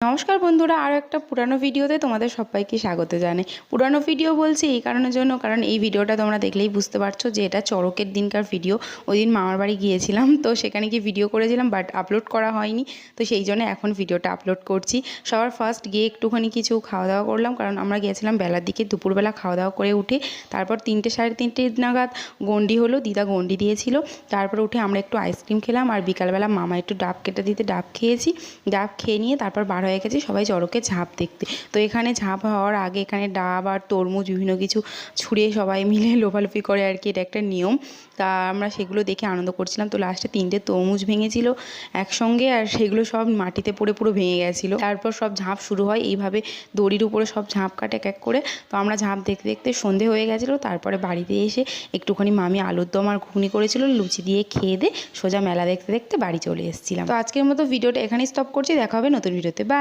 নমস্কার বন্ধুরা, আরও একটা পুরানো ভিডিওতে তোমাদের সবাইকে স্বাগত জানাই। পুরানো ভিডিও বলছি এই কারণের জন্য, কারণ এই ভিডিওটা তোমরা দেখলেই বুঝতে পারছো যে এটা চড়কের দিনকার ভিডিও। ওই দিন মামার বাড়ি গিয়েছিলাম, তো সেখানে গিয়ে ভিডিও করেছিলাম, বাট আপলোড করা হয়নি। তো সেই জন্য এখন ভিডিওটা আপলোড করছি। সবার ফার্স্ট গিয়ে একটুখানি কিছু খাওয়া দাওয়া করলাম, কারণ আমরা গিয়েছিলাম বেলার দিকে। দুপুরবেলা খাওয়া দাওয়া করে উঠে তারপর 3টে সাড়ে 3টে নাগাদ গন্ডি হলো, দিদা গন্ডি দিয়েছিল। তারপর উঠে আমরা একটু আইসক্রিম খেলাম, আর বিকালবেলা মামা একটু ডাব কেটে দিতে ডাব খেয়েছি। ডাব খেয়ে নিয়ে তারপর বার হয়ে গেছি সবাই চড়কে ঝাঁপ দেখতে। তো এখানে ঝাঁপ হওয়ার আগে এখানে ডাব আর তরমুজ বিভিন্ন কিছু ছুঁড়ে সবাই মিলে লোফালোফি করে আর কি, এটা একটা নিয়ম। তা আমরা সেগুলো দেখে আনন্দ করছিলাম। তো লাস্টে 3টে তরমুজ ভেঙেছিল একসঙ্গে, আর সেগুলো সব মাটিতে পড়ে পুরো ভেঙে গেছিলো। তারপর সব ঝাঁপ শুরু হয়, এইভাবে দড়ির উপরে সব ঝাঁপ কাটে এক এক করে। তো আমরা ঝাঁপ দেখতে দেখতে সন্ধে হয়ে গেছিলো। তারপরে বাড়িতে এসে একটুখানি মামি আলুর দম আর ঘুগনি করেছিল, লুচি দিয়ে খেয়ে দিয়ে সোজা মেলা দেখতে দেখতে বাড়ি চলে এসেছিলাম। তো আজকের মতো ভিডিওটা এখানেই স্টপ করছি। দেখা হবে নতুন ভিডিওতে। বাই।